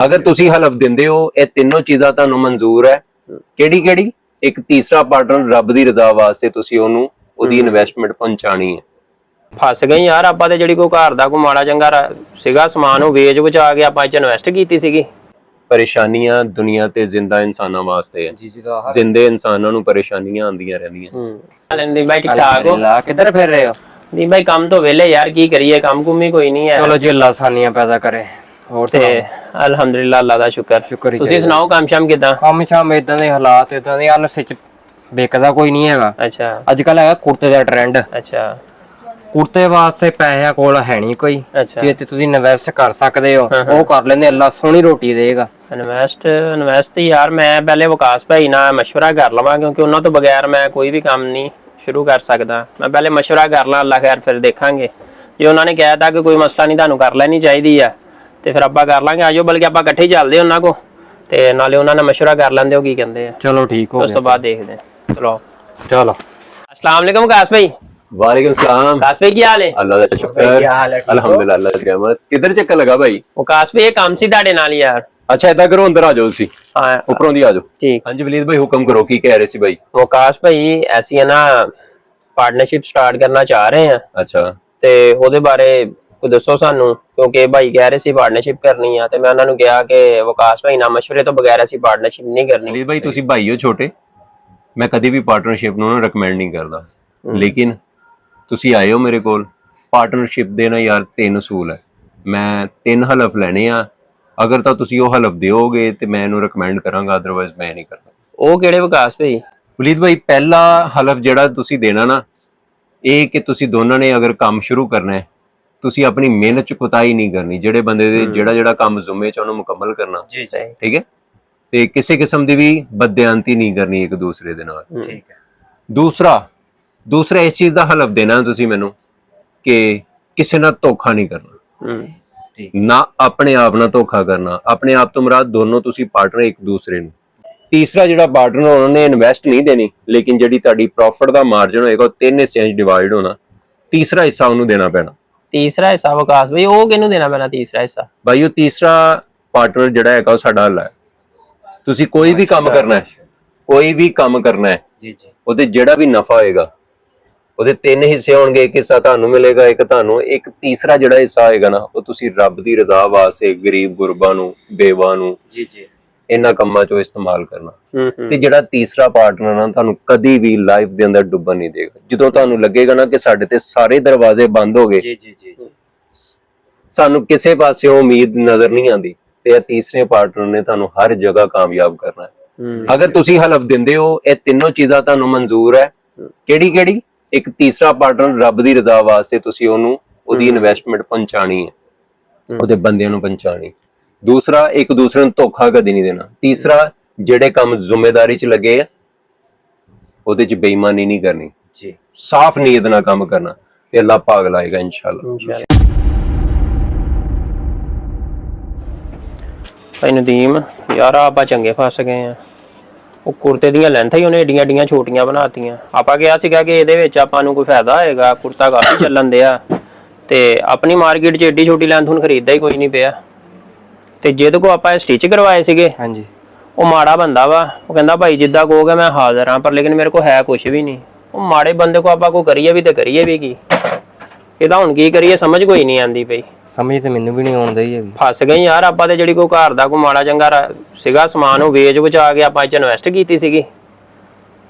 अगर तुसी हलफ दिंदे हो ये तीनों चीज़ां तुहानू मंजूर है केड़ी केड़ी एक तीसरा पार्टनर रब दी रजा वास्ते तुसी ओनू ओदी इन्वेस्टमेंट पहुंचानी है। फस गए यार ਆਪਾਂ ਤੇ ਜਿਹੜੀ ਕੋਈ ਘਰ ਦਾ ਕੋਈ ਮਾੜਾ ਚੰਗਾ ਸੀਗਾ ਸਮਾਨ ਉਹ ਵੇਚ ਬਚਾ ਕੇ ਆਪਾਂ ਇਹ ਚ ਇਨਵੈਸਟ ਕੀਤੀ ਸੀਗੀ। परेशानियां दुनिया ते जिंदा इंसानां वास्ते है। जिंदे इंसानां नू परेशानियां आंदियां रहंदियां। लेंदी भाई ठीक ठाक हो? किधर फिर रहे हो? नहीं भाई काम तो वेले यार की करिए काम कुम ही कोई नहीं है। चलो जी अल्लाह आसानियां पैदा करे। और ते अल्हम्दुलिल्लाह अल्लाह दा शुक्र तुसी सुनाओ काम शाम किदां? काम शाम इदां दे हालात इदां दे अन सच बेकदा कोई नहीं हैगा। अच्छा अजकल है कुर्ते दा ट्रेंड। अच्छा कुर्ते वास्ते पैसा कोल है नहीं कोई। अच्छा जे तुसी इन्वेस्ट कर सकदे हो ਉਹ ਕਰ ਲੈਂਦੇ अल्लाह सोहनी रोटी देगा। इन्वेस्ट यार मैं पहले विकास भाई नाल मशवरा कर लवां क्योंकि उन्हां तो बगैर मैं कोई भी काम नहीं शुरू कर सकदा। मैं पहले मशवरा कर ला अल्लाह खैर फिर देखांगे। जे उन्होंने कहा था कि कोई मसला नहीं तुहानू कर लेनी चाहिदी है ते फिर आपां कर लांगे। आजो बल्कि आपां इकट्ठे ही चलदे उन्हां को ते नाले उन्होंने मशवरा कर लेंदे हो की कहंदे आ। चलो ठीक हो उस तो बाद देखदे हैं। चलो चलो अस्सलाम वालेकुम विकास भाई। वालेकुम सलाम। विकास भाई की हाल है? अल्लाह दा शुक्र अल्हम्दुलिल्लाह अल्लाह दी रहमत। किधर चक्कर लगा भाई? विकास भाई ये काम सी तुहाडे नाल यार। अच्छा इदा करो अंदर आ जाओ तुसी। हां ऊपरों दी आ जाओ। ठीक। हां जी वलीद भाई हुक्म करो की कह रहे सी भाई? विकास भाई ऐसी है ना पार्टनरशिप स्टार्ट करना चाह रहे हैं। अच्छा ते ओदे बारे कोई दसो सानू क्योंकि भाई कह रहे सी पार्टनरशिप करनी है ते मैं उन्होंने कहा कि विकास भाई ना मशवरे तो बगैर ऐसी पार्टनरशिप नहीं करनी। वलीद भाई तुसी भाई हो छोटे मैं कभी भी पार्टनरशिप नू रिकमेंड नहीं करदा लेकिन तुसी आए हो मेरे कोल पार्टनरशिप देना यार 3 असूल है। मैं 3 हलफ लेने आ अगर तो तुसी वो हलफ दोगे तो मैं इनू रिकमेंड करांगा अदरवाइज मैं नहीं करता। वो केड़े विकास भाई? वलीद भाई पहला हलफ जेड़ा तुसी देना ना ये कि तुसी दोनों ने अगर काम शुरू करना है तुसी अपनी मेहनत च कुताही नहीं करनी। जेड़े बंदे दे जेड़ा जेड़ा काम जुम्मे च उन्हें मुकम्मल करना ठीक है ते किसी किस्म दी भी बदयांती नहीं करनी एक दूसरे दे नाल। ठीक है। दूसरा इस चीज का हलफ देना तुसी मैनू कि किसी ना धोखा नहीं करना ना अपने आप ना धोखा करना। अपने आप तो मुराद दोनों तुसी पार्टनर एक दूसरे नू। तीसरा जिहड़ा पार्टनर उन्होंने इन्वेस्ट नहीं देनी लेकिन जिहड़ी तुहाडी प्रॉफिट दा मार्जिन होएगा 3 हिस्सियां च डिवाइड होना। तीसरा हिस्सा उन्होंने देना पैना। तीसरा हिस्सा विकास भाई वो किहनू देना पैना? तीसरा हिस्सा भाई वो तीसरा पार्टनर जिहड़ा हैगा साडा हल है। तुसी कोई भी काम करना है कोई भी काम करना है जी जी ਉਹਦੇ ਜਿਹੜਾ ਵੀ ਨਫਾ ਹੋਏਗਾ ਉਹਦੇ 3 ਹਿੱਸੇ ਹੋਣਗੇ। ਇੱਕ ਹਿੱਸਾ ਤੁਹਾਨੂੰ ਮਿਲੇਗਾ ਇੱਕ ਤੁਹਾਨੂੰ ਇੱਕ ਤੀਸਰਾ ਜਿਹੜਾ ਹਿੱਸਾ ਹੋਏਗਾ ਨਾ ਉਹ ਤੁਸੀਂ ਰੱਬ ਦੀ ਰਜ਼ਾ ਵਾਸਤੇ ਗਰੀਬ ਗੁਰਬਾਂ ਨੂੰ ਬੇਵਾ ਨੂੰ जी जी ਇਹਨਾਂ ਕੰਮਾਂ 'ਚੋਂ ਇਸਤੇਮਾਲ ਕਰਨਾ। ਤੇ ਜਿਹੜਾ ਤੀਸਰਾ ਪਾਰਟਨਰ ਨਾ ਤੁਹਾਨੂੰ ਕਦੀ ਵੀ ਲਾਈਫ ਦੇ ਅੰਦਰ ਡੁੱਬਣ ਨਹੀਂ ਦੇਗਾ। ਜਦੋਂ ਤੁਹਾਨੂੰ ਲੱਗੇਗਾ ਨਾ ਕਿ ਸਾਡੇ ਤੇ ਸਾਰੇ ਦਰਵਾਜ਼ੇ ਬੰਦ ਹੋ ਗਏ जी जी जी ਸਾਨੂੰ ਕਿਸੇ ਪਾਸਿਓਂ ਉਮੀਦ ਨਜ਼ਰ ਨਹੀਂ ਆਉਂਦੀ ਤੇ ਇਹ ਤੀਸਰੇ ਪਾਰਟਨਰ ਨੇ ਤੁਹਾਨੂੰ ਹਰ ਜਗ੍ਹਾ ਕਾਮਯਾਬ ਕਰਨਾ ਹੈ। अगर तुसी हलफ दिंदे हो ये तीनों चीज़ां तुहानू मंजूर है केड़ी केड़ी एक तीसरा पार्टनर रब दी रजा वास्ते तुसी ओनू ओदी इन्वेस्टमेंट पहुंचानी है ओदे बंदियां नू पहुंचानी। दूसरा एक दूसरे नू धोखा कदी नहीं देना। तीसरा जेड़े काम जिम्मेदारी च लगे ओदे च बेईमानी नहीं करनी जी साफ नीयत नाल काम करना ते अल्लाह पाक लाएगा इंशाअल्लाह। भाई नदीम यार आप चंगे फस गए हैं। ਉਹ ਕੁਰਤੇ ਦੀਆਂ ਲੈਂਥਾਂ ਹੀ ਉਹਨੇ ਏਡੀਆਂ ਏਡੀਆਂ ਛੋਟੀਆਂ ਬਣਾਤੀਆਂ। ਆਪਾਂ ਕਿਹਾ ਸੀਗਾ ਕਿ ਇਹਦੇ ਵਿੱਚ ਆਪਾਂ ਨੂੰ ਕੋਈ ਫਾਇਦਾ ਹੋਏਗਾ ਕੁਰਤਾ ਕਾਫੀ ਚੱਲਣ ਦਿਆ ਤੇ ਆਪਣੀ ਮਾਰਕੀਟ 'ਚ ਏਡੀ ਛੋਟੀ ਲੈਂਥ ਹੁਣ ਖਰੀਦਦਾ ਹੀ ਕੋਈ ਨਹੀਂ ਪਿਆ ਤੇ ਜਿਹਦੇ ਕੋ ਆਪਾਂ ਸਟਿਚ ਕਰਵਾਏ ਸੀਗੇ ਹਾਂਜੀ ਉਹ ਮਾੜਾ ਬੰਦਾ ਵਾ। ਉਹ ਕਹਿੰਦਾ ਭਾਈ ਜਿੱਦਾਂ ਕਹੋਗੇ ਮੈਂ ਹਾਜ਼ਰ ਹਾਂ ਪਰ ਲੇਕਿਨ ਮੇਰੇ ਕੋ ਹੈ ਕੁਝ ਵੀ ਨਹੀਂ। ਉਹ ਮਾੜੇ ਬੰਦੇ ਕੋ ਆਪਾਂ ਕੋ ਕਰੀਏ ਵੀ ਤੇ ਕਰੀਏ ਵੀ ਕੀ ਇਹਦਾ ਹੁਣ ਕੀ ਕਰੀਏ ਸਮਝ ਕੋਈ ਨਹੀਂ ਆਂਦੀ ਪਈ। ਸਮਝ ਤੇ ਮੈਨੂੰ ਵੀ ਨਹੀਂ ਆਉਂਦਾ ਹੀ ਹੈਗੀ। ਫਸ ਗਏ ਯਾਰ ਆਪਾਂ ਤੇ ਜਿਹੜੀ ਕੋਈ ਘਰ ਦਾ ਕੋਈ ਮਾੜਾ ਚੰਗਾ ਸੀਗਾ ਸਮਾਨ ਉਹ ਵੇਚ ਬਚਾ ਕੇ ਆਪਾਂ ਇਹ ਚ ਇਨਵੈਸਟ ਕੀਤੀ ਸੀਗੀ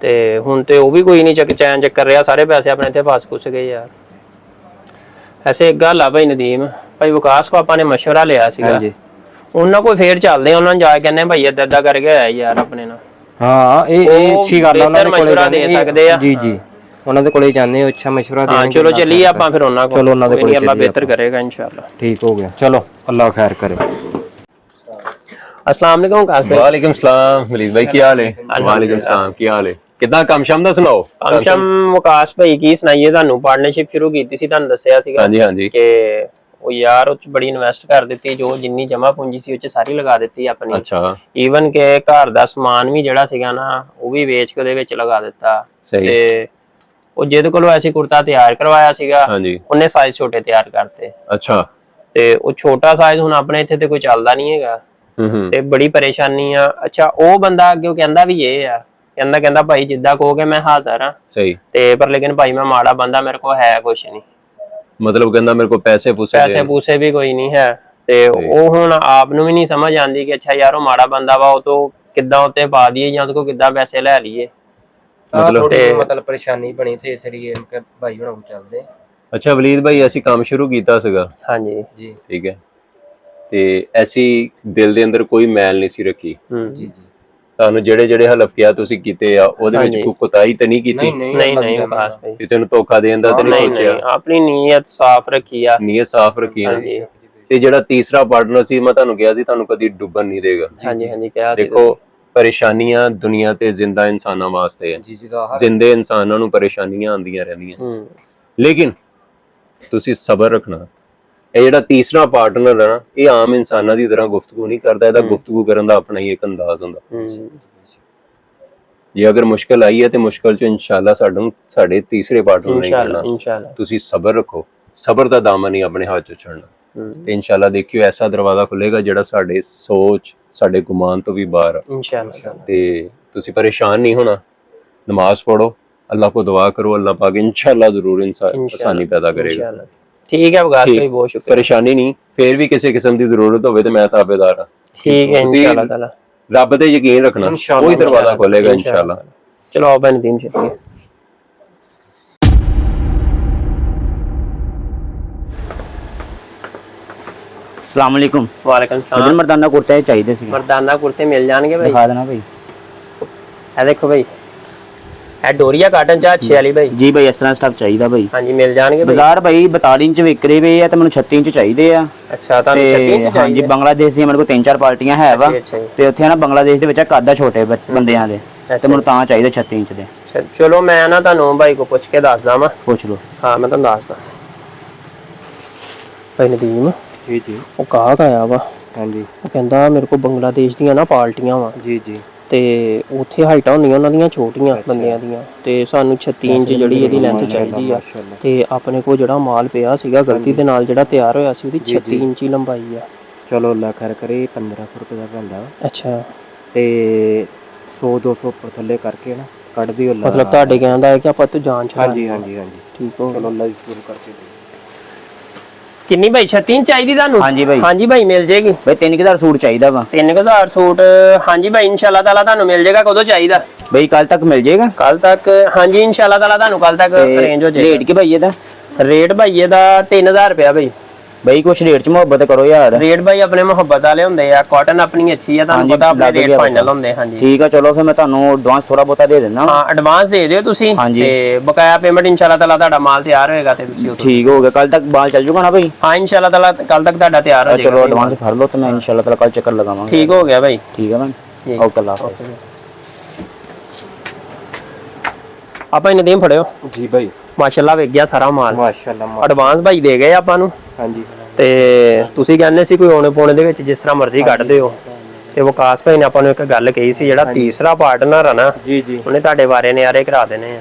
ਤੇ ਹੁਣ ਤੇ ਉਹ ਵੀ ਕੋਈ ਨਹੀਂ ਚੈਨ ਚੱਕਰ ਰਿਹਾ। ਸਾਰੇ ਪੈਸੇ ਆਪਣੇ ਇੱਥੇ ਫਸ ਕੁਸ ਗਏ ਯਾਰ। ਐਸੇ ਇੱਕ ਗੱਲ ਆ ਭਾਈ ਨਦੀਮ ਭਾਈ ਵਿਕਾਸ ਕੋ ਆਪਾਂ ਨੇ ਮਸ਼ਵਰਾ ਲਿਆ ਸੀਗਾ ਉਹਨਾਂ ਕੋਲ ਫੇਰ ਚੱਲਦੇ ਉਹਨਾਂ ਨੂੰ ਜਾ ਕੇ ਕਹਿੰਦੇ ਭਾਈ ਏਦਾਂ ਏਦਾਂ ਕਰਕੇ ਹੋਇਆ ਯਾਰ ਆਪਣੇ ਨਾਲ। ਹਾਂ ਇਹ ਅੱਛੀ ਗੱਲ ਆ ਉਹਨਾਂ ਦੇ ਕੋਲੇ ਦੇ ਸਕਦੇ ਆ। ਜੀ ਜੀ ਉਹਨਾਂ ਦੇ ਕੋਲੇ ਜਾਂਦੇ ਹੋ ਅੱਛਾ ਮਸ਼ਵਰਾ ਦੇਣਗੇ। ਹਾਂ ਚਲੋ ਚੱਲੀਏ ਆਪਾਂ ਫਿਰ ਉਹਨਾਂ ਕੋਲ। ਚਲੋ ਉਹਨਾਂ ਦੇ ਕੋਲੇ ਅੱਲਾਹ ਬਿਹਤਰ ਕਰੇਗਾ इंशाल्लाह। ठीक हो गया चलो अल्लाह खैर करे। अस्सलाम वालेकुम काश भाई। वालेकुम सलाम वलीद भाई की हाल है? वालेकुम सलाम की हाल है? कितना काम शाम दा सुनाओ। काम शाम विकास भाई की सुनाइए ਤੁਹਾਨੂੰ ਪਾਰਟਨਰਸ਼ਿਪ ਸ਼ੁਰੂ ਕੀਤੀ ਸੀ ਤੁਹਾਨੂੰ ਦੱਸਿਆ ਸੀਗਾ। ਹਾਂਜੀ ਹਾਂਜੀ ਕਿ ਉਹ ਯਾਰ ਉਹ ਚ ਬੜੀ ਇਨਵੈਸਟ ਕਰ ਦਿੱਤੀ ਜੋ ਜਿੰਨੀ ਜਮਾ ਪੂੰਜੀ ਸੀ ਉਹ ਚ ਸਾਰੀ ਲਗਾ ਦਿੱਤੀ ਆਪਣੀ। ਅੱਛਾ ਈਵਨ ਕਿ ਘਰ ਦਾ ਸਮਾਨ ਵੀ ਜਿਹੜਾ ਸੀਗਾ ਨਾ ਉਹ ਵੀ ਵੇਚ ਕੇ ਉਹਦੇ ਵਿੱਚ ਲਗਾ ਦਿੱਤਾ। ਤੇ ਉਹ ਜਿਹਦੇ ਕੋਲੋਂ ਐਸੀ ਕੁਰਤਾ ਤਿਆਰ ਕਰਵਾਇਆ ਸੀਗਾ ਉਹਨੇ ਸਾਈਜ਼ ਛੋਟੇ ਤਿਆਰ ਕਰਤੇ। ਅੱਛਾ ਤੇ ਉਹ ਛੋਟਾ ਸਾਈਜ਼ ਹੁਣ ਆਪਣੇ ਇੱਥੇ ਤੇ ਕੋਈ ਚੱਲਦਾ ਨਹੀਂ ਹੈਗਾ ਤੇ ਬੜੀ ਪਰੇਸ਼ਾਨੀ ਆ। ਅੱਛਾ ਉਹ ਬੰਦਾ ਅੱਗੇ ਕਹਿੰਦਾ ਵੀ ਇਹ ਆ, ਕਹਿੰਦਾ ਭਾਈ ਜਿੱਦਾਂ ਕਹੋਗੇ ਮੈਂ ਹਾਜ਼ਰ ਆ। ਸਹੀ। ਤੇ ਪਰ ਲੇਕਿਨ ਭਾਈ ਮੈਂ ਮਾੜਾ ਬੰਦਾ, ਮੇਰੇ ਕੋਲ ਹੈ ਕੁਛ ਨਹੀਂ, ਮਤਲਬ ਕਹਿੰਦਾ ਮੇਰੇ ਕੋਲ ਪੈਸੇ ਪੂਸੇ ਵੀ ਕੋਈ ਨਹੀਂ ਹੈ। ਤੇ ਉਹ ਹੁਣ ਆਪ ਨੂੰ ਵੀ ਨਹੀਂ ਸਮਝ ਆਉਂਦੀ ਕਿ ਅੱਛਾ ਯਾਰ ਉਹ ਮਾੜਾ ਬੰਦਾ ਵਾ, ਉਹ ਤੋਂ ਕਿੱਦਾਂ ਉੱਤੇ ਪਾ ਦਈਏ ਜਾਂ ਉਹਦੇ ਕੋਲ ਕਿੱਦਾਂ ਪੈਸੇ ਲੈ ਲਈਏ। ਮਤਲਬ ਪਰੇਸ਼ਾਨੀ ਬਣੀ ਤੇ ਇਸ ਲਈ ਭਾਈ ਹੁਣਾਂ ਕੋਲ ਚੱਲਦੇ। ਅੱਛਾ ਵਲੀਦ ਭਾਈ, ਅਸੀਂ ਕੰਮ ਸ਼ੁਰੂ ਕੀਤਾ ਸੀਗਾ। ਹਾਂਜੀ ਜੀ। ਠੀਕ ਹੈ। ਤੇ ਅਸੀਂ ਦਿਲ ਦੇ ਅੰਦਰ ਕੋਈ ਮੈਲ ਨਹੀਂ ਸੀ ਰੱਖੀ। ਜੀ ਜੀ। ਤੁਹਾਨੂੰ ਜਿਹੜੇ ਹਲਫ ਕਿਹਾ ਤੁਸੀਂ ਕੀਤੇ ਆ, ਉਹਦੇ ਵਿੱਚ ਕੋਈ ਕੁਤਾਹੀ ਤਾਂ ਨਹੀਂ ਕੀਤੀ? ਨਹੀਂ ਖਾਸ ਭਾਈ, ਕਿਸੇ ਨੂੰ ਧੋਖਾ ਦੇਣ ਦਾ ਤਾਂ ਨਹੀਂ ਸੋਚਿਆ? ਆਪਣੀ ਨੀਅਤ ਸਾਫ਼ ਰੱਖੀ ਆ। ਨੀਅਤ ਸਾਫ਼ ਰੱਖੀ ਆ। ਤੇ ਜਿਹੜਾ ਤੀਸਰਾ ਪਾਰਟਨਰ ਸੀ, ਮੈਂ ਤੁਹਾਨੂੰ ਕਿਹਾ ਸੀ ਤੁਹਾਨੂੰ ਕਦੀ ਡੁੱਬਣ ਨਹੀਂ ਦੇਗਾ। ਹਾਂਜੀ ਕਿਹਾ। ਦੇਖੋ ਪਰੇਸ਼ਾਨੀਆਂ ਦੁਨੀਆ ਤੇ ਜ਼ਿੰਦਾ ਇਨਸਾਨਾਂ ਵਾਸਤੇ ਹੈ। ਜ਼ਿੰਦੇ ਇਨਸਾਨਾਂ ਨੂੰ ਪਰੇਸ਼ਾਨੀਆਂ ਆਉਂਦੀਆਂ ਰਹਿੰਦੀਆਂ, ਲੇਕਿਨ ਤੁਸੀਂ ਸਬਰ ਰੱਖਣਾ। ਇਹ ਜਿਹੜਾ ਤੀਸਰਾ ਪਾਰਟਨਰ ਹੈ ਨਾ, ਇਹ ਆਮ ਇਨਸਾਨਾਂ ਦੀ ਤਰ੍ਹਾਂ ਗੁਫ਼ਤਗੂ ਨਹੀਂ ਕਰਦਾ। ਇਹਦਾ ਗੁਫ਼ਤਗੂ ਕਰਨ ਦਾ ਆਪਣਾ ਹੀ ਇੱਕ ਅੰਦਾਜ਼ ਹੁੰਦਾ। ਜੇ ਅਗਰ ਮੁਸ਼ਕਲ ਆਈ ਹੈ ਤੇ ਮੁਸ਼ਕਲ ਚ ਇਨਸ਼ਾਅੱਲਾ ਸਾਡੇ ਤੀਸਰੇ ਪਾਰਟਨਰ ਨਹੀਂ ਕਰਨਾ। ਤੁਸੀਂ ਸਬਰ ਰੱਖੋ, ਸਬਰ ਦਾ ਦਾਮਨ ਹੀ ਆਪਣੇ ਹੱਥ ਚ ਛੱਡਣਾ, ਤੇ ਇਨਸ਼ਾਅੱਲਾ ਦੇਖਿਓ ਐਸਾ ਦਰਵਾਜ਼ਾ ਖੁੱਲੇਗਾ ਜਿਹੜਾ ਸਾਡੇ ਸੋਚ, ਸਾਡੇ ਗੁਮਾਨ ਤੋਂ ਵੀ ਬਾਹਰ ਆ ਇਨਸ਼ਾਅੱਲਾ। ਤੇ ਤੁਸੀਂ ਪਰੇਸ਼ਾਨ ਨਹੀਂ ਹੋਣਾ। ਨਮਾਜ਼ ਪੜੋ, ਅੱਲਾਹ ਕੋ ਦੁਆ ਕਰੋ, ਅੱਲਾਹ ਪਾਕ ਇਨਸ਼ਾਅੱਲਾ ਜ਼ਰੂਰ ਆਸਾਨੀ ਪੈਦਾ ਕਰੇਗਾ। ਠੀਕ ਹੈ ਬਗਾਸ ਭਾਈ, ਬਹੁਤ ਸ਼ੁਕਰੀਆ। ਪਰੇਸ਼ਾਨੀ ਨਹੀਂ, ਫੇਰ ਵੀ ਕਿਸੇ ਕਿਸਮ ਦੀ ਜ਼ਰੂਰਤ ਹੋਵੇ ਤੇ ਮੈਂ ਤਾਬੇਦਾਰ ਹਾਂ। ਠੀਕ ਹੈ ਇਨਸ਼ਾਅੱਲਾ ਤਾਲਾ। ਰੱਬ ਤੇ ਯਕੀਨ ਰੱਖਣਾ, ਕੋਈ ਦਰਵਾਜ਼ਾ ਖੋਲੇਗਾ ਇਨਸ਼ਾਅੱਲਾ। ਚਲੋ ਆਓ ਬਨ ਦੀਨ ਸ਼ੁਕਰੀਆ। अस्सलाम वालेकुम। वालेकुम सलाम। मर्दाना कुर्ते चाहिए सी। मर्दाना कुर्ते मिल जाएंगे भाई, दिखा देना भाई। ये देखो भाई, ਇਹ ਡੋਰੀਆ ਕਾਟਨ ਚ 6 ਵਾਲੀ ਭਾਈ। ਜੀ ਭਾਈ ਇਸ ਤਰ੍ਹਾਂ ਸਟਫ ਚਾਹੀਦਾ ਭਾਈ। ਹਾਂਜੀ ਮਿਲ ਜਾਣਗੇ ਭਾਈ। ਬਾਜ਼ਾਰ ਭਾਈ 42 ਇੰਚ ਵਿਕ ਰਹੇ ਵੇ ਆ ਤੇ ਮੈਨੂੰ 36 ਇੰਚ ਚਾਹੀਦੇ ਆ। ਅੱਛਾ ਤੁਹਾਨੂੰ 36 ਇੰਚ ਚਾਹੀਦੇ? ਹਾਂਜੀ ਬੰਗਲਾਦੇਸ਼ ਦੀਆਂ ਮੇਰੇ ਕੋਲ 3-4 ਪਾਰਟੀਆਂ ਹੈ ਵਾ, ਤੇ ਉੱਥੇ ਨਾ ਬੰਗਲਾਦੇਸ਼ ਦੇ ਵਿੱਚ ਕੱਦ ਆ ਛੋਟੇ ਬੰਦਿਆਂ ਦੇ, ਤੇ ਮੈਨੂੰ ਤਾਂ ਚਾਹੀਦੇ 36 ਇੰਚ ਦੇ। ਚਲੋ ਮੈਂ ਨਾ ਤੁਹਾਨੂੰ ਭਾਈ ਕੋ ਪੁੱਛ ਕੇ ਦੱਸਦਾ ਵਾਂ। ਪੁੱਛ ਲਓ। ਹਾਂ ਮੈਂ ਤੁਹਾਨੂੰ ਦੱਸਦਾ। ਭਾਈ ਨਦੀਮ ਜੀ ਜੀ। ਉਹ ਗਾਹਕ ਆਇਆ ਵਾ। ਹਾਂਜੀ। ਉਹ ਕਹਿੰਦਾ ਮੇਰੇ ਕੋਲ ਬੰਗਲਾਦੇਸ਼ ਦੀਆਂ ਨਾ ਪਾਰਟੀਆਂ ਵਾ। ਜੀ ਜੀ। ਤੇ ਉੱਥੇ ਹਾਈਟਾਂ ਹੁੰਦੀਆਂ ਉਹਨਾਂ ਦੀਆਂ ਛੋਟੀਆਂ ਬੰਦਿਆਂ ਦੀਆਂ, ਤੇ ਸਾਨੂੰ 36 ਇੰਚ ਜਿਹੜੀ ਇਹਦੀ ਲੈਂਥ ਚਾਹੀਦੀ ਆ। ਤੇ ਆਪਣੇ ਕੋਲ ਜਿਹੜਾ ਮਾਲ ਪਿਆ ਸੀਗਾ ਗਲਤੀ ਦੇ ਨਾਲ ਜਿਹੜਾ ਤਿਆਰ ਹੋਇਆ ਸੀ, ਉਹਦੀ 36 ਇੰਚ ਹੀ ਲੰਬਾਈ ਆ। ਚਲੋ ਅੱਲਾ ਖੈਰ ਕਰੇ, 1500 ਰੁਪਏ ਦਾ ਪੈਂਦਾ। ਅੱਛਾ। ਤੇ 100-200 ਉੱਪਰ ਥੱਲੇ ਕਰਕੇ ਨਾ ਕੱਢ ਦਿਓ ਅੱਲਾ। ਮਤਲਬ ਤੁਹਾਡੇ ਕਹਿੰਦਾ ਹੈ ਕਿ ਆਪਾਂ ਤੂੰ ਜਾਨ ਛੱਡ। ਹਾਂਜੀ ਠੀਕ ਹੋ। ਚਲੋ ਅੱਲਾ ਜੀ ਸ਼ੁਰੂ ਕਰਕੇ ਦਿਓ। ਕਿੰਨੀ ਭਾਈ 36 ਇੰਚ ਚਾਹੀਦੀ ਤੁਹਾਨੂੰ? ਹਾਂਜੀ ਭਾਈ। ਹਾਂਜੀ ਭਾਈ ਮਿਲ ਜੇਗੀ ਭਾਈ 3000 ਸੂਟ ਚਾਹੀਦਾ ਵਾ। 3000 ਸੂਟ? ਹਾਂਜੀ ਭਾਈ ਇਨਸ਼ਾਅੱਲਾ ਤਾਲਾ ਤੁਹਾਨੂੰ ਮਿਲ ਜੇਗਾ। ਕਦੋਂ ਚਾਹੀਦਾ ਭਾਈ? ਕੱਲ ਤੱਕ ਮਿਲ ਜਾਏਗਾ। ਕੱਲ ਤੱਕ? ਹਾਂਜੀ ਇਨਸ਼ਾਅੱਲਾ ਤਾਲਾ ਤੁਹਾਨੂੰ ਕੱਲ ਤੱਕ ਅਰੇਂਜ ਹੋ ਜਾਏਗਾ। ਰੇਟ ਕੀ ਭਾਈ ਇਹਦਾ? ਰੇਟ ਭਾਈ ਇਹਦਾ 3000 ਰੁਪਇਆ ਭਾਈ। ਭਾਈ ਕੁਛ ਰੇਟ ਚ ਮੁਹੱਬਤ ਕਰੋ ਯਾਰ। ਰੇਟ ਭਾਈ ਆਪਣੇ ਮੁਹੱਬਤ ਵਾਲੇ ਹੁੰਦੇ ਆ, ਕਾਟਨ ਆਪਣੀ ਅੱਛੀ ਆ, ਤੁਹਾਨੂੰ ਪਤਾ ਆਪਣੇ ਰੇਟ ਫਾਈਨਲ ਹੁੰਦੇ। ਹਾਂਜੀ ਠੀਕ ਆ, ਚਲੋ ਫਿਰ ਮੈਂ ਤੁਹਾਨੂੰ ਐਡਵਾਂਸ ਥੋੜਾ ਬਹੁਤਾ ਦੇ ਦਿੰਦਾ। ਹਾਂ ਐਡਵਾਂਸ ਦੇ ਦਿਓ ਤੁਸੀਂ, ਤੇ ਬਕਾਇਆ ਪੇਮੈਂਟ ਇਨਸ਼ਾਅੱਲਾ ਤਾਲਾ ਤੁਹਾਡਾ ਮਾਲ ਤਿਆਰ ਹੋਏਗਾ ਤੇ ਤੁਸੀਂ ਠੀਕ ਹੋ ਗਿਆ। ਕੱਲ ਤੱਕ ਮਾਲ ਚੱਲ ਜੂਗਾ ਨਾ ਭਾਈ? ਹਾਂ ਇਨਸ਼ਾਅੱਲਾ ਤਾਲਾ ਕੱਲ ਤੱਕ ਤੁਹਾਡਾ ਤਿਆਰ ਹੋ ਜਾਏਗਾ। ਚਲੋ ਐਡਵਾਂਸ ਫੜ ਲਓ ਤੇ ਮੈਂ ਇਨਸ਼ਾਅੱਲਾ ਤਾਲਾ ਕੱਲ ਚੱਕਰ ਲਗਾਵਾਂਗਾ। ਠੀਕ ਹੋ ਗਿਆ ਭਾਈ। ਠੀਕ ਹੈ ਮੈਂ ਓਕੇ ਅੱਲਾ ਹਾਫਿਜ਼। ਆਪਾਂ ਨਦੀਮ ਫੜਿਓ। ਜੀ ਭਾਈ। ਮਾਸ਼ਾਅੱਲਾ ਵੇਖ ਗਿਆ ਸਾਰਾ ਮਾਲ। ਮਾਸ਼ਾਅੱਲਾ। ਐਡਵਾਂਸ ਭਾਈ ਦੇ ਗਏ ਆਪਾਂ ਨੂੰ। ਹਾਂਜੀ। ਤੇ ਤੁਸੀਂ ਕਹਿੰਦੇ ਸੀ ਕੋਈ ਔਣੇ ਪੌਣੇ ਦੇ ਵਿੱਚ ਜਿਸ ਤਰ੍ਹਾਂ ਮਰਜ਼ੀ ਕੱਢ ਦਿਓ, ਤੇ ਵਿਕਾਸ ਭਾਈ ਨੇ ਆਪਾਂ ਨੂੰ ਇੱਕ ਗੱਲ ਕਹੀ ਸੀ, ਜਿਹੜਾ ਤੀਸਰਾ ਪਾਰਟਨਰ ਆ ਨਾ ਜੀ ਜੀ, ਉਹਨੇ ਤੁਹਾਡੇ ਬਾਰੇ ਨਿਆਰੇ ਕਰਾ ਦੇਣੇ ਆ।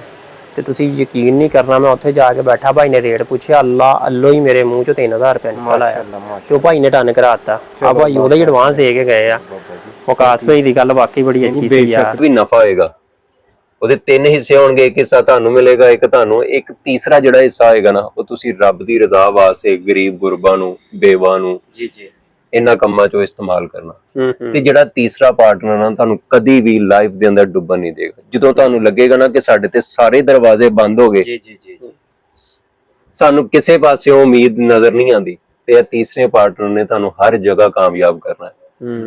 ਤੇ ਤੁਸੀਂ ਯਕੀਨ ਨਹੀਂ ਕਰਨਾ, ਮੈਂ ਉੱਥੇ ਜਾ ਕੇ ਬੈਠਾ, ਭਾਈ ਨੇ ਰੇਟ ਪੁੱਛਿਆ, ਅੱਲੋ ਹੀ ਮੇਰੇ ਮੂੰਹ ਚੋਂ 3000 ਰੁਪਏ ਨਿਕਲ ਆਇਆ, ਤੇ ਉਹ ਭਾਈ ਨੇ ਟਨ ਕਰਾਤਾ। ਆ ਭਾਈ ਉਹਦਾ ਹੀ ਐਡਵਾਂਸ ਦੇ ਕੇ ਗਏ ਆ। ਵਿਕਾਸ ਭਾਈ ਦੀ ਗੱਲ ਵਾਕਈ ਬੜੀ ਅੱਛੀ ਸੀ ਯਾਰ। ਵੀ ਨਫਾ ਹੋਏਗਾ, ਉਹਦੇ 3 ਹਿੱਸੇ ਹੋਣਗੇ, ਇੱਕ ਹਿੱਸਾ ਤੁਹਾਨੂੰ ਮਿਲੇਗਾ, ਇੱਕ ਤੁਹਾਨੂੰ, ਇੱਕ ਤੀਸਰਾ ਜਿਹੜਾ ਹਿੱਸਾ ਹੋਏਗਾ ਨਾ ਉਹ ਤੁਸੀਂ ਰੱਬ ਦੀ ਰਜ਼ਾ ਵਾਸਤੇ ਗਰੀਬ ਗੁਰਬਾਂ ਨੂੰ, ਬੇਵਾ ਨੂੰ, ਜੀ ਜੀ, ਇਹਨਾਂ ਕੰਮਾਂ ਚੋਂ ਇਸਤੇਮਾਲ ਕਰਨਾ। ਤੇ ਜਿਹੜਾ ਤੀਸਰਾ ਪਾਰਟਨਰ ਨਾ ਤੁਹਾਨੂੰ ਕਦੀ ਵੀ ਲਾਈਫ ਦੇ ਅੰਦਰ ਡੁੱਬਣ ਨਹੀਂ ਦੇਗਾ। ਜਦੋਂ ਤੁਹਾਨੂੰ ਲੱਗੇਗਾ ਨਾ ਕਿ ਸਾਡੇ ਤੇ ਸਾਰੇ ਦਰਵਾਜ਼ੇ ਬੰਦ ਹੋ ਗਏ, ਜੀ ਜੀ ਜੀ, ਸਾਨੂੰ ਕਿਸੇ ਪਾਸਿਓਂ ਉਮੀਦ ਨਜ਼ਰ ਨਹੀਂ ਆਉਂਦੀ, ਤੇ ਇਹ ਤੀਸਰੇ ਪਾਰਟਨਰ ਨੇ ਤੁਹਾਨੂੰ ਹਰ ਜਗ੍ਹਾ ਕਾਮਯਾਬ ਕਰਨਾ ਹੈ।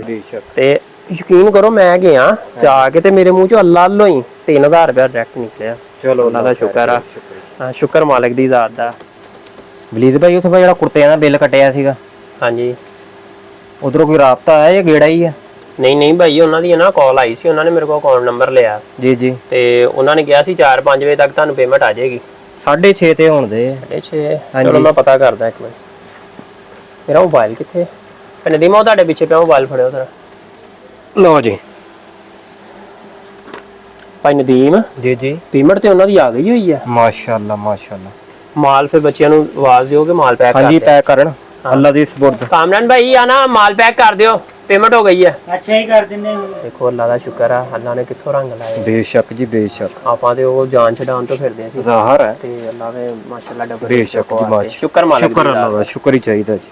ਬੇਸ਼ੱਕ। ਤੇ ਯਕੀਨ ਕਰੋ ਮੈਂ ਗਿਆ ਜਾ ਕੇ ਤੇ ਮੇਰੇ ਮੂੰਹ ਚੋਂ ਅੱਲਾ ਅੱਲੋ ਹੀ 3000 ਰੁਪਏ ਡਾਇਰੈਕਟ ਨਿਕਲਿਆ। ਚਲੋ ਉਹਨਾਂ ਦਾ ਸ਼ੁਕਰ ਆ। ਹਾਂ ਸ਼ੁਕਰ ਮਾਲਕ ਦੀ ਜ਼ਾਤ ਦਾ। ਬਲੀਦ ਭਾਈ ਉੱਥੇ ਜਿਹੜਾ ਕੁੜਤੇ ਦਾ ਬਿੱਲ ਕੱਟਿਆ ਸੀਗਾ, ਹਾਂਜੀ ਉਧਰੋਂ ਕੋਈ ਰਾਬਤਾ ਆਇਆ ਜਾਂ ਗੇੜਾ ਹੀ ਆ? ਨਹੀਂ ਭਾਈ, ਉਹਨਾਂ ਦੀ ਨਾ ਕਾਲ ਆਈ ਸੀ, ਉਹਨਾਂ ਨੇ ਮੇਰੇ ਕੋਲ ਅਕਾਊਂਟ ਨੰਬਰ ਲਿਆ ਜੀ ਜੀ, ਤੇ ਉਹਨਾਂ ਨੇ ਕਿਹਾ ਸੀ 4-5 ਵਜੇ ਤੱਕ ਤੁਹਾਨੂੰ ਪੇਮੈਂਟ ਆ ਜਾਏਗੀ। 6:30 ਤੇ ਹੋਣ ਦੇ। 6:30? ਚਲੋ ਮੈਂ ਪਤਾ ਕਰਦਾ ਇੱਕ ਮਿੰਟ। ਮੇਰਾ ਮੋਬਾਈਲ ਕਿੱਥੇ? ਨਦੀਮਾ ਉਹ ਤੁਹਾਡੇ ਪਿੱਛੇ ਪਿਆ, ਮੋਬਾਈਲ ਫੜਿਓ ਜ਼ਰਾ। ਲਓ ਜੀ ਭਾਈ ਨਦੀਮ। ਜੀ ਜੀ, ਪੇਮੈਂਟ ਤੇ ਉਹਨਾਂ ਦੀ ਆ ਗਈ ਹੋਈ ਆ। ਮਾਸ਼ਾਅੱਲਾ ਮਾਸ਼ਾਅੱਲਾ। ਮਾਲ ਫਿਰ ਬੱਚਿਆਂ ਨੂੰ ਆਵਾਜ਼ ਦਿਓ ਕਿ ਮਾਲ ਪੈਕ ਕਰ। ਹਾਂਜੀ ਪੈਕ ਕਰਨ, ਅੱਲਾ ਦੀ ਸਪੁਰਦ। ਕਾਮਰਾਨ ਭਾਈ ਆ ਨਾ ਮਾਲ ਪੈਕ ਕਰ ਦਿਓ। ਪੇਮੈਂਟ ਹੋ ਗਈ ਹੈ। ਅੱਛਾ ਹੀ ਕਰ ਦਿੰਦੇ ਹੁਣ। ਦੇਖੋ ਅੱਲਾ ਦਾ ਸ਼ੁਕਰ ਆ, ਅੱਲਾ ਨੇ ਕਿੱਥੋਂ ਰੰਗ ਲਾਏ। ਬੇਸ਼ੱਕ ਜੀ ਬੇਸ਼ੱਕ, ਆਪਾਂ ਤੇ ਉਹ ਜਾਨ ਛਡਾਉਣ ਤੋਂ ਫਿਰਦੇ ਸੀ ਜ਼ਾਹਰ ਹੈ। ਤੇ ਅੱਲਾ ਨੇ ਮਾਸ਼ਾਅੱਲਾ ਡਬਲ ਬੇਸ਼ੱਕ ਜੀ ਮਾਸ਼ਾਅੱਲਾ, ਸ਼ੁਕਰ ਮਾਲਕ ਸ਼ੁਕਰ ਅੱਲਾ ਦਾ, ਸ਼ੁਕਰ ਹੀ ਚਾਹੀਦਾ ਜੀ।